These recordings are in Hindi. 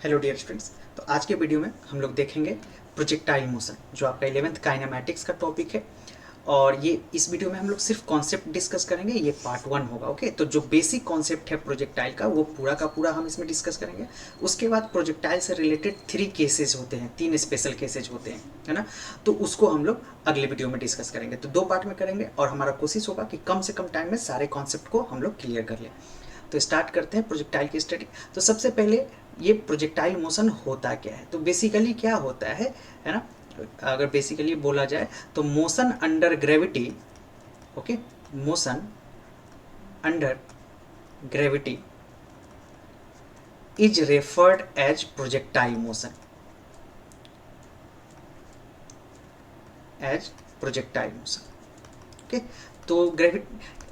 Hello dear students. तो आज के वीडियो में हम लोग देखेंगे प्रोजेक्टाइल मोशन, जो आपका 11th काइनेमैटिक्स का टॉपिक है। और ये इस वीडियो में हम लोग सिर्फ कॉन्सेप्ट डिस्कस करेंगे। ये पार्ट 1 होगा। ओके, तो जो बेसिक कॉन्सेप्ट है प्रोजेक्टाइल का वो पूरा का पूरा हम इसमें डिस्कस करेंगे। उसके बाद प्रोजेक्टाइल से रिलेटेड 3 केसेस होते हैं, 3 स्पेशल केसेज होते हैं, है ना। तो उसको हम लोग अगले वीडियो में डिस्कस करेंगे। तो 2 पार्ट में करेंगे और हमारा कोशिश होगा कि कम से कम टाइम में सारे कॉन्सेप्ट को हम लोग क्लियर कर लें। तो स्टार्ट करते हैं प्रोजेक्टाइल की स्टडी। तो सबसे पहले ये प्रोजेक्टाइल मोशन होता क्या है। तो बेसिकली क्या होता है ना, अगर बेसिकली बोला जाए तो motion under gravity, okay, motion under gravity is referred as projectile motion, as projectile motion. Okay, तो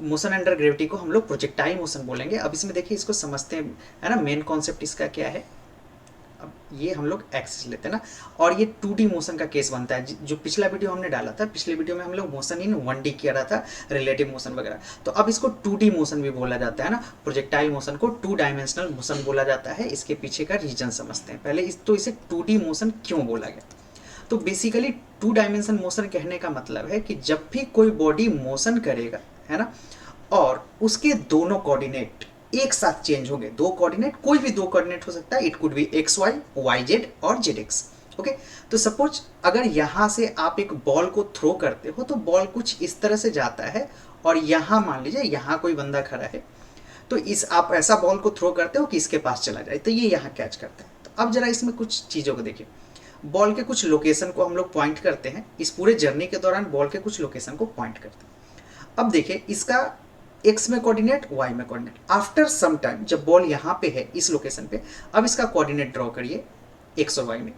मोशन अंडर ग्रेविटी को हम लोग प्रोजेक्टाइल मोशन बोलेंगे। अब इसमें देखिए, इसको समझते हैं, है ना। मेन कॉन्सेप्ट इसका क्या है। अब ये हम लोग एक्सिस लेते हैं ना, और ये 2D मोशन का केस बनता है। जो पिछला वीडियो हमने डाला था, पिछले वीडियो में हम लोग मोशन इन 1D किया रहा था, रिलेटिव मोशन वगैरह। तो अब इसको 2D मोशन भी बोला जाता है ना। प्रोजेक्टाइल मोशन को 2 डायमेंशनल मोशन बोला जाता है। इसके पीछे का रीजन समझते हैं पहले। तो इसे 2D मोशन क्यों बोला गया। तो बेसिकली 2 डायमेंशन मोशन कहने का मतलब है कि जब भी कोई बॉडी मोशन करेगा, है ना, और उसके दोनों कोऑर्डिनेट एक साथ चेंज होंगे। 2 कोऑर्डिनेट, कोई भी 2 कोऑर्डिनेट हो सकता है। It could be x y, y z और जेड एक्स। ओके, तो सपोज अगर यहां से आप एक बॉल को थ्रो करते हो तो बॉल कुछ इस तरह से जाता है, और यहां मान लीजिए यहां कोई बंदा खड़ा है, तो इस आप ऐसा बॉल को थ्रो करते हो कि इसके पास चला जाए, तो ये यहां कैच करता है। तो अब जरा इसमें कुछ चीज़ों को देखिए। बॉल के कुछ लोकेशन को हम लोग पॉइंट करते हैं। इस पूरे जर्नी के दौरान बॉल के कुछ लोकेशन को पॉइंट करते हैं। अब देखिए, इसका एक्स में कोऑर्डिनेट, वाई में कोऑर्डिनेट। आफ्टर सम टाइम जब बॉल यहाँ पे है इस लोकेशन पे, अब इसका कोऑर्डिनेट ड्रॉ करिए एक्स और वाई में।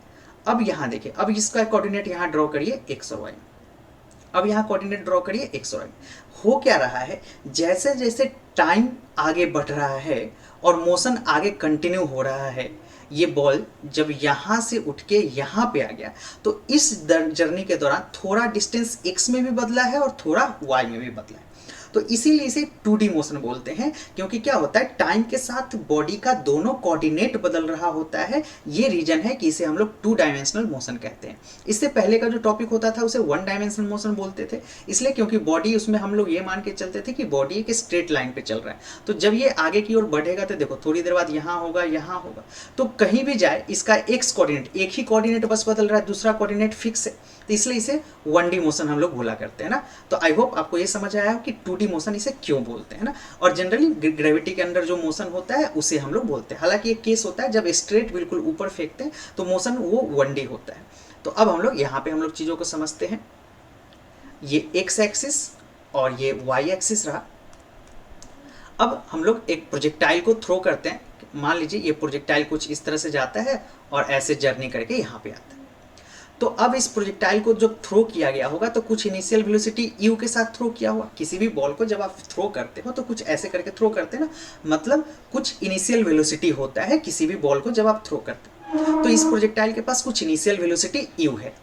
अब यहाँ देखिए, अब इसका कोऑर्डिनेट यहाँ ड्रॉ करिए एक्स और वाई में। अब यहाँ कोऑर्डिनेट ड्रॉ करिए एक्स और वाई। हो क्या रहा है, जैसे जैसे टाइम आगे बढ़ रहा है और मोशन आगे कंटिन्यू हो रहा है, ये बॉल जब यहाँ से उठ के यहाँ पे आ गया, तो इस जर्नी के दौरान थोड़ा डिस्टेंस एक्स में भी बदला है और थोड़ा वाई में भी बदला है। तो इसीलिए इसे 2D मोशन बोलते हैं, क्योंकि क्या होता है, टाइम के साथ बॉडी का दोनों कोऑर्डिनेट बदल रहा होता है। ये रीजन है कि इसे हम लोग 2 डायमेंशनल मोशन कहते हैं। इससे पहले का जो टॉपिक होता था उसे 1 डायमेंशनल मोशन बोलते थे, इसलिए क्योंकि बॉडी, उसमें हम लोग ये मान के चलते थे कि बॉडी एक स्ट्रेट लाइन पे चल रहा है। तो जब ये आगे की ओर बढ़ेगा तो देखो थोड़ी देर बाद यहाँ होगा, यहाँ होगा, तो कहीं भी जाए इसका एक्स कोऑर्डिनेट, एक ही कोऑर्डिनेट बस बदल रहा है, दूसरा कोऑर्डिनेट फिक्स है। तो इसलिए इसे 1D मोशन हम लोग बोला करते हैं ना। तो आई होप आपको ये समझ आया कि 2D मोशन इसे क्यों बोलते हैं ना। और जनरली ग्रेविटी के अंदर जो मोशन होता है उसे हम लोग बोलते हैं। हालांकि एक केस होता है जब स्ट्रेट बिल्कुल ऊपर फेंकते हैं तो मोशन वो 1D होता है। तो अब हम लोग यहाँ पे हम लोग चीज़ों को समझते हैं। ये एक्स एक्सिस और ये वाई एक्सिस रहा। अब हम लोग एक प्रोजेक्टाइल को थ्रो करते हैं। मान लीजिए ये प्रोजेक्टाइल कुछ इस तरह से जाता है और ऐसे जर्नी करके यहाँ पे आता है। तो अब इस प्रोजेक्टाइल को जब थ्रो किया गया होगा तो कुछ इनिशियल वेलोसिटी यू के साथ थ्रो किया हुआ। किसी भी बॉल को जब आप थ्रो करते हो तो कुछ ऐसे करके थ्रो करते हैं ना, मतलब कुछ इनिशियल वेलोसिटी होता है किसी भी बॉल को जब आप थ्रो करते हो। तो इस प्रोजेक्टाइल के पास कुछ इनिशियल वेलोसिटी यू है,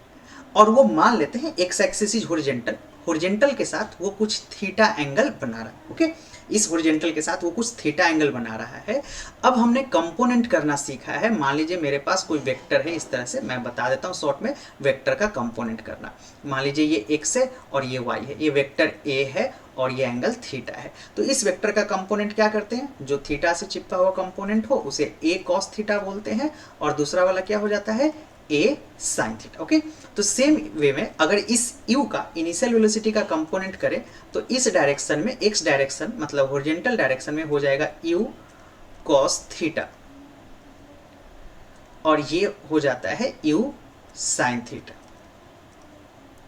और वो मान लेते हैं x axis is horizontal, horizontal के साथ वो कुछ थीटा एंगल बना रहा है। ओके, इस हॉरिजॉन्टल के साथ वो कुछ थीटा एंगल बना रहा है। अब हमने कंपोनेंट करना सीखा है। मान लीजिए मेरे पास कोई वेक्टर है, इस तरह से मैं बता देता हूँ शॉर्ट में, वेक्टर का कंपोनेंट करना। मान लीजिए ये एक्स है और ये वाई है, ये वेक्टर ए है और ये एंगल थीटा है। तो इस वेक्टर का कंपोनेंट क्या करते हैं, जो थीटा से चिपका हुआ कंपोनेंट हो उसे ए कॉस थीटा बोलते हैं, और दूसरा वाला क्या हो जाता है, ए साइन थीटा। ओके, तो सेम वे में अगर इस यू का इनिशियल वेलोसिटी का कंपोनेंट करें तो इस डायरेक्शन में, एक्स डायरेक्शन मतलब हॉरिजॉन्टल डायरेक्शन में हो जाएगा यू कॉस थीटा, और ये हो जाता है यू साइन थीटा।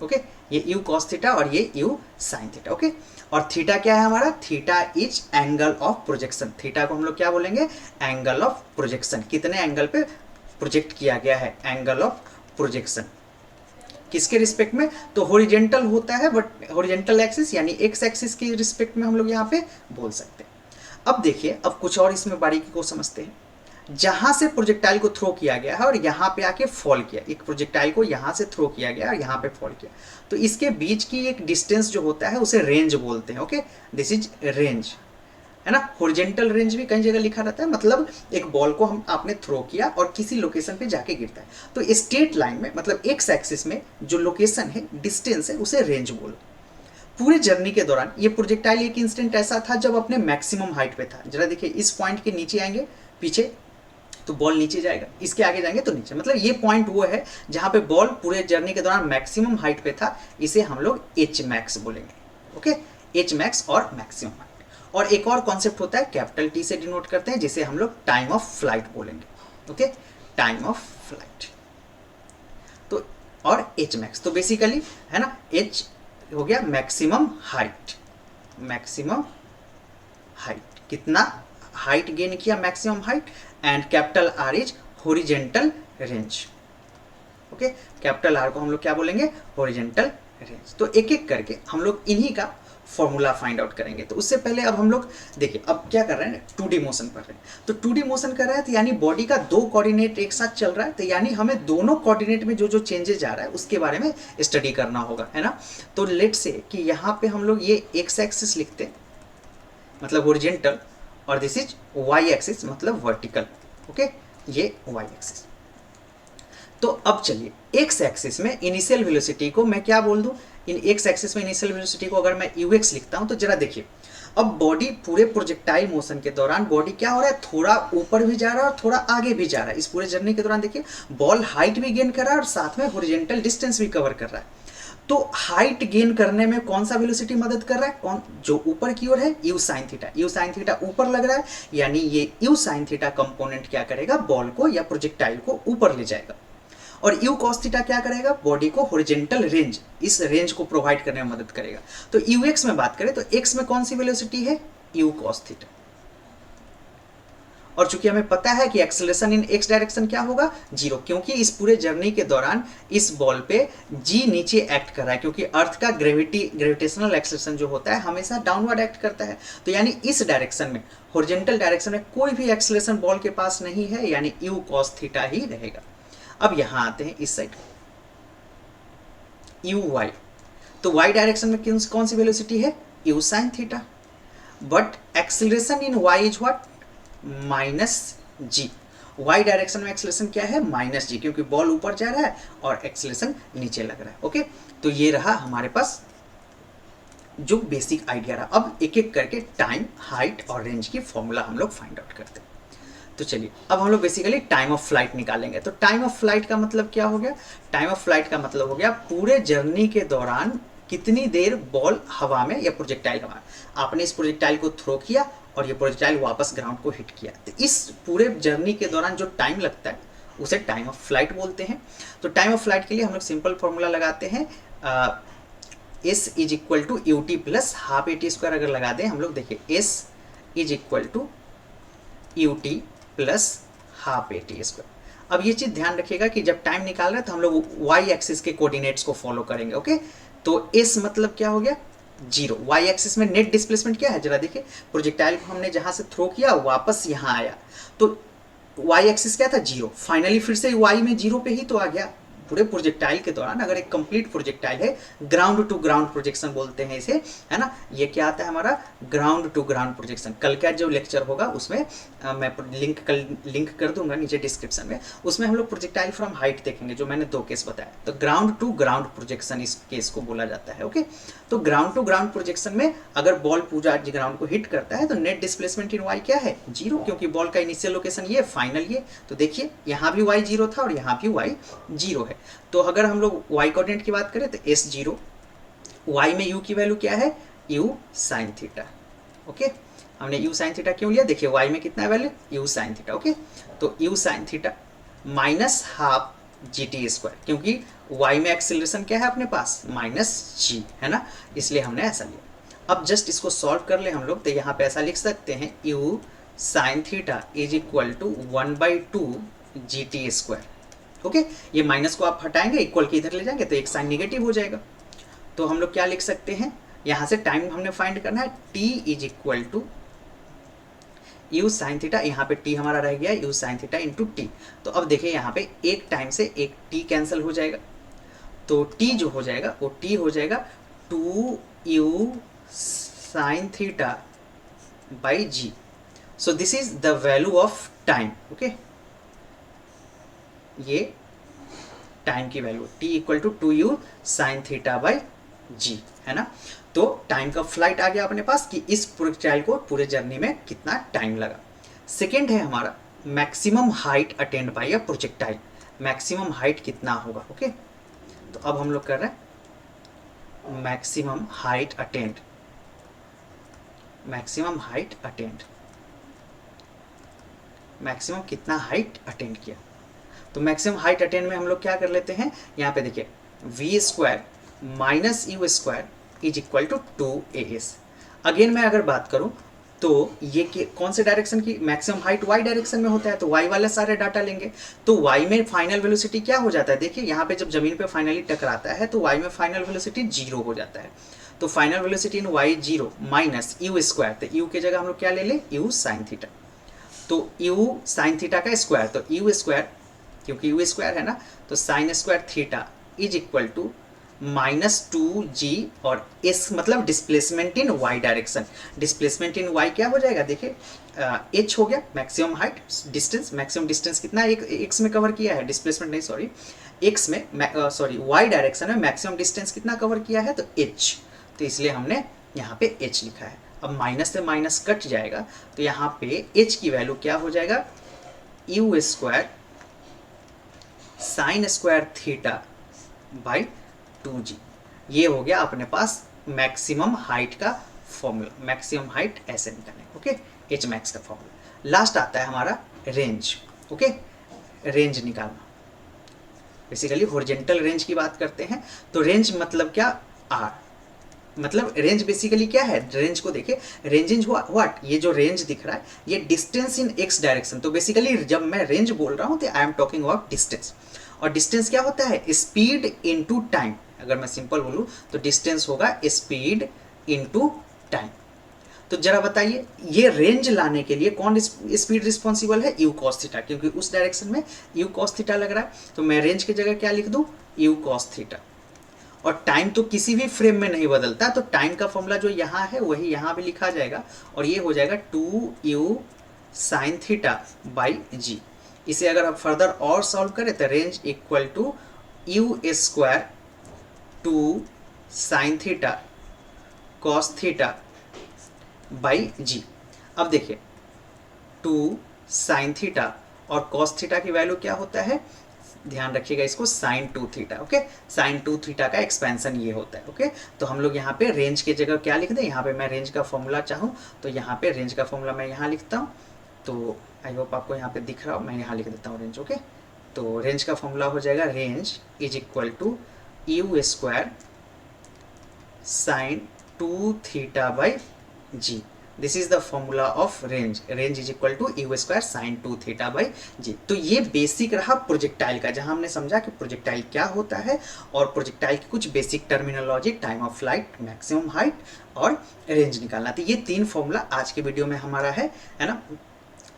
ओके, ये यू कॉस थीटा और ये यू साइन थीटा। ओके, और थीटा क्या है हमारा, theta is angle of projection. Theta को हम लोग क्या बोलेंगे, एंगल ऑफ प्रोजेक्शन। कितने एंगल पे प्रोजेक्ट किया गया है, एंगल ऑफ प्रोजेक्शन। किसके रिस्पेक्ट में, तो हॉरिजॉन्टल होता है, बट हॉरिजॉन्टल एक्सिस यानी एक्स एक्सिस के रिस्पेक्ट में हम लोग यहाँ पे बोल सकते हैं। अब देखिए, अब कुछ और इसमें बारीकी को समझते हैं। जहां से प्रोजेक्टाइल को थ्रो किया गया है और यहाँ पे आके फॉल किया, एक प्रोजेक्टाइल को यहाँ से थ्रो किया गया और यहाँ पे फॉल किया, तो इसके बीच की एक डिस्टेंस जो होता है उसे रेंज बोलते हैं। ओके, दिस इज रेंज, है ना। हॉरिजॉन्टल रेंज भी कई जगह लिखा रहता है, मतलब एक बॉल को हम आपने थ्रो किया और किसी लोकेशन पे जाके गिरता है, तो स्ट्रेट लाइन में मतलब एक्स एक्सिस में जो लोकेशन है, डिस्टेंस है, उसे रेंज बोलो। पूरे जर्नी के दौरान ये प्रोजेक्टाइल एक इंस्टेंट ऐसा था जब अपने मैक्सिमम हाइट पे था। जरा देखिए, इस पॉइंट के नीचे आएंगे पीछे तो बॉल नीचे जाएगा, इसके आगे जाएंगे तो नीचे, मतलब ये पॉइंट वो है जहां पे बॉल पूरे जर्नी के दौरान मैक्सिमम हाइट पे था। इसे हम लोग एच मैक्स बोलेंगे। ओके, एच मैक्स और मैक्सिमम हाइट। और एक और कॉन्सेप्ट होता है, कैपिटल टी से डिनोट करते हैं, जिसे हम लोग टाइम ऑफ फ्लाइट बोलेंगे। Okay, time of flight. तो और एच मैक्स तो बेसिकली है ना, एच हो गया मैक्सिमम हाइट, मैक्सिमम हाइट, कितना हाइट गेन किया, maximum height, and capital R is horizontal range. Okay, capital R को हम लोग क्या बोलेंगे, हॉरिजॉन्टल रेंज। तो एक एक करके हम लोग इन्हीं का फॉर्मूला फाइंड आउट करेंगे। तो उससे पहले अब हम लोग देखिए, अब क्या कर रहे हैं, 2D मोशन कर रहे हैं। तो 2D मोशन कर रहा है तो यानी बॉडी का दो कोऑर्डिनेट एक साथ चल रहा है, तो यानी हमें दोनों कोऑर्डिनेट में जो जो चेंजेस जा रहा है उसके बारे में स्टडी करना होगा, है ना। तो लेट से कि यहाँ पे हम लोग ये एक्स एक्सिस लिखते हैं मतलब हॉरिजॉन्टल, और दिस इज वाई एक्सिस मतलब वर्टिकल। ओके, ये वाई एक्सिस। तो अब चलिए, एक्स एक्सिस में इनिशियल वेलोसिटी को मैं क्या बोल दूं, इन एक्स एक्सिस में इनिशियल वेलोसिटी को अगर मैं यूएक्स लिखता हूं तो जरा देखिए, अब बॉडी पूरे प्रोजेक्टाइल मोशन के दौरान बॉडी क्या हो रहा है, थोड़ा ऊपर भी जा रहा है और थोड़ा आगे भी जा रहा है। इस पूरे जर्नी के दौरान देखिए, बॉल हाइट भी गेन कर रहा है और साथ में हॉरिजॉन्टल डिस्टेंस भी कवर कर रहा है। तो हाइट गेन करने में कौन सा वेलोसिटी मदद कर रहा है, कौन, जो ऊपर की ओर है, u sine theta. You sine theta ऊपर लग रहा है, यानी ये यू साइन थीटा कंपोनेंट क्या करेगा, बॉल को या प्रोजेक्टाइल को ऊपर ले जाएगा। और यू कॉस थीटा क्या करेगा, बॉडी को हॉरिजॉन्टल रेंज, इस रेंज को प्रोवाइड करने में मदद करेगा। तो यू एक्स में बात करें तो एक्स में कौन सी वेलोसिटी है, यू कॉस थीटा। और चूंकि हमें पता है कि एक्सेलरेशन इन एक्स डायरेक्शन क्या होगा, 0, क्योंकि इस पूरे जर्नी के दौरान इस बॉल पे जी नीचे एक्ट कर रहा है, क्योंकि अर्थ का ग्रेविटेशनल एक्सेलरेशन जो होता है हमेशा डाउनवर्ड एक्ट करता है। तो यानी इस डायरेक्शन में, हॉरिजॉन्टल डायरेक्शन में कोई भी एक्सेलरेशन बॉल के पास नहीं है, यानी यू कॉस थीटा ही रहेगा। अब यहां आते हैं इस साइड, यू वाई। तो वाई डायरेक्शन में कौन सी वेलोसिटी है, u sine theta, but acceleration in y is what, minus g. Y direction में एक्सेलरेशन क्या है, माइनस जी, क्योंकि बॉल ऊपर जा रहा है और एक्सेलरेशन नीचे लग रहा है। ओके, तो ये रहा हमारे पास जो बेसिक आइडिया रहा। अब एक एक करके टाइम, हाइट और रेंज की फॉर्मूला हम लोग फाइंड आउट करते हैं। तो चलिए, अब हम लोग बेसिकली टाइम ऑफ फ्लाइट निकालेंगे। तो टाइम ऑफ फ्लाइट का मतलब क्या हो गया, टाइम ऑफ फ्लाइट का मतलब हो गया पूरे जर्नी के दौरान कितनी देर बॉल हवा में या प्रोजेक्टाइल हवा में, आपने इस प्रोजेक्टाइल को थ्रो किया और ये प्रोजेक्टाइल वापस ग्राउंड को हिट किया। तो इस पूरे जर्नी के दौरान जो टाइम लगता है उसे टाइम ऑफ फ्लाइट बोलते हैं। तो टाइम ऑफ फ्लाइट के लिए हम लोग सिंपल फॉर्मूला लगाते हैं, s is equal to u t plus half a t square. अगर लगा दें हम लोग, देखिए s is equal to u t plus half a t square. अब ये चीज ध्यान रखिएगा कि जब टाइम निकाल रहे हैं तो हम लोग वाई एक्सिस के कोऑर्डिनेट्स को फॉलो करेंगे। ओके, तो एस मतलब क्या हो गया, 0। वाई एक्सिस में नेट डिस्प्लेसमेंट क्या है, जरा देखिए, प्रोजेक्टाइल को हमने जहां से थ्रो किया वापस यहां आया, तो वाई एक्सिस क्या था, 0। फाइनली फिर से वाई में 0 पे ही तो आ गया। पूरे प्रोजेक्टाइल के दौरान अगर एक कंप्लीट प्रोजेक्टाइल है, ग्राउंड टू ग्राउंड प्रोजेक्शन बोलते हैं इसे, है ना, ये क्या आता है हमारा ग्राउंड टू ग्राउंड प्रोजेक्शन। कल का जो लेक्चर होगा उसमें मैं लिंक कर दूंगा नीचे डिस्क्रिप्शन में, उसमें हम लोग प्रोजेक्टाइल फ्रॉम हाइट देखेंगे, जो मैंने 2 केस बताया। तो ग्राउंड टू ग्राउंड प्रोजेक्शन इस केस को बोला जाता है। ओके, तो ग्राउंड टू ग्राउंड प्रोजेक्शन में अगर बॉल पूरा ग्राउंड को हिट करता है तो नेट डिस्प्लेसमेंट इन वाई क्या है, 0, क्योंकि बॉल का इनिशियल लोकेशन ये, फाइनल ये। तो देखिए यहाँ भी वाई 0 था और यहाँ भी वाई 0 है। तो अगर हम लोग y कोऑर्डिनेट की बात करें तो s0, y में u की वैल्यू क्या है, u साइन थीटा। ओके, हमने u साइन थीटा क्यों लिया, देखिए y में कितना value, u sine theta. Okay, तो u sine theta minus half जी टी स्क्वायर, क्योंकि y में एक्सेलरेशन क्या है अपने पास, माइनस जी, है ना, इसलिए हमने ऐसा लिया। अब जस्ट इसको सॉल्व कर ले हम लोग, तो यहाँ पे ऐसा लिख सकते हैं, u sine theta is equal to 1/2 g t square. Okay, ये माइनस को आप हटाएंगे, इक्वल के इधर ले जाएंगे तो एक साइन निगेटिव हो जाएगा। तो हम लोग क्या लिख सकते हैं, यहां से टाइम हमने फाइंड करना है, t is equal to u sine theta, यहाँ पे t हमारा रह गया u sine theta into t. तो अब देखिए यहाँ पे एक टाइम से एक t कैंसिल हो जाएगा, तो t जो हो जाएगा वो t हो जाएगा 2u sine theta by g. So this is the value of time. Okay, ये टाइम की value t equal to 2u sine theta by g, है ना. तो टाइम का फ्लाइट आ गया अपने पास कि इस प्रोजेक्टाइल को पूरे जर्नी में कितना टाइम लगा. सेकेंड है हमारा maximum height attend by a projectile. Maximum height कितना होगा. ओके, तो अब हम लोग कर रहे हैं maximum height attend. Maximum height attend, maximum कितना हाइट अटेंड किया. तो मैक्सिमम हाइट अटेंड में हम लोग क्या कर लेते हैं, यहाँ पे देखिए v square minus u square is equal to 2as. Again मैं अगर बात करूँ तो ये कौन से डायरेक्शन की मैक्सिमम हाइट y डायरेक्शन में होता है, तो y वाले सारे डाटा लेंगे. तो y में फाइनल वेलोसिटी क्या हो जाता है, देखिए यहाँ पे जब जमीन पे फाइनली टकराता है तो y में फाइनल वेलोसिटी 0 हो जाता है. तो फाइनल वेलोसिटी इन y 0 माइनस यू स्क्वायर, तो u की जगह हम लोग क्या ले लें, u साइन थीटा. तो u साइन थीटा का स्क्वायर, तो u स्क्वायर क्योंकि u स्क्वायर है ना, तो sine square theta is equal to -2g और s मतलब displacement in y direction. Displacement in y क्या हो जाएगा, देखिए h हो गया maximum height. Distance, maximum distance कितना x में कवर किया है, डिस्प्लेसमेंट नहीं सॉरी, x में सॉरी y डायरेक्शन में मैक्सिमम डिस्टेंस कितना कवर किया है, तो h. तो इसलिए हमने यहाँ पे h लिखा है. अब माइनस से माइनस कट जाएगा तो यहाँ पे h की वैल्यू क्या हो जाएगा, u square sine square theta by 2g. ये हो गया अपने पास मैक्सिमम हाइट का फॉर्मूला. मैक्सिमम हाइट ऐसे निकालें. ओके, एच मैक्स का फॉर्मूला. लास्ट आता है हमारा रेंज. ओके, रेंज निकालना. बेसिकली हॉरिजॉन्टल रेंज की बात करते हैं. तो रेंज मतलब क्या, आर. मतलब रेंज बेसिकली क्या है, रेंज को देखिए, रेंज इज व्हाट, ये जो रेंज दिख रहा है ये डिस्टेंस इन एक्स डायरेक्शन. तो बेसिकली जब मैं रेंज बोल रहा हूँ तो I am talking about distance. और डिस्टेंस क्या होता है, स्पीड इनटू टाइम. अगर मैं सिंपल बोलूँ तो डिस्टेंस होगा स्पीड इनटू टाइम. तो जरा बताइए ये रेंज लाने के लिए कौन स्पीड रिस्पॉन्सिबल है, यू कॉस थीटा, क्योंकि उस डायरेक्शन में यू कॉस थीटा लग रहा है. तो मैं रेंज की जगह क्या लिख दूँ, यू कॉस थीटा. और टाइम तो किसी भी फ्रेम में नहीं बदलता, तो टाइम का फॉर्मूला जो यहाँ है वही यहाँ भी लिखा जाएगा और ये हो जाएगा 2u साइन थीटा बाई जी. इसे अगर आप फर्दर और सॉल्व करें तो range equal to u square 2 sine theta cos theta by g. अब देखिए 2 साइन थीटा और कॉस थीटा की वैल्यू क्या होता है, ध्यान रखिएगा इसको, sine 2 theta. Okay, sine 2 theta का एक्सपेंशन ये होता है. ओके, तो हम लोग यहाँ पे रेंज की जगह क्या लिख दें, यहाँ पे मैं रेंज का फॉर्मूला चाहूँ तो यहाँ पे रेंज का फॉर्मूला मैं यहाँ लिखता हूँ. तो आई होप आपको यहाँ पे दिख रहा हो, मैं यहाँ लिख देता हूँ रेंज. ओके, तो रेंज का फॉर्मूला हो जाएगा range is equal to u square sine 2 theta by g. This is the formula of range. Range is equal to u square sine 2 theta by g. तो ये बेसिक रहा प्रोजेक्टाइल का, जहां हमने समझा कि प्रोजेक्टाइल क्या होता है और प्रोजेक्टाइल की कुछ basic terminology, time of flight, maximum height और रेंज निकालना. तो ये 3 फॉर्मूला आज के वीडियो में हमारा है ना.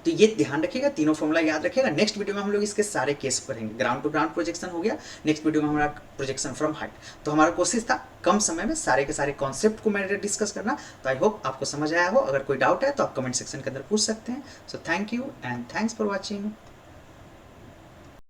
तो ये ध्यान रखिएगा, तीनों फॉर्मूला याद रखिएगा. नेक्स्ट वीडियो में हम लोग इसके सारे केस पढ़ेंगे. ग्राउंड टू ग्राउंड प्रोजेक्शन हो गया, नेक्स्ट वीडियो में हमारा प्रोजेक्शन फ्रॉम हाइट. तो हमारा कोशिश था कम समय में सारे के सारे कॉन्सेप्ट को मैंने डिस्कस करना. तो आई होप आपको समझ आया हो. अगर कोई डाउट है तो आप कमेंट सेक्शन के अंदर पूछ सकते हैं. So thank you and thanks for watching.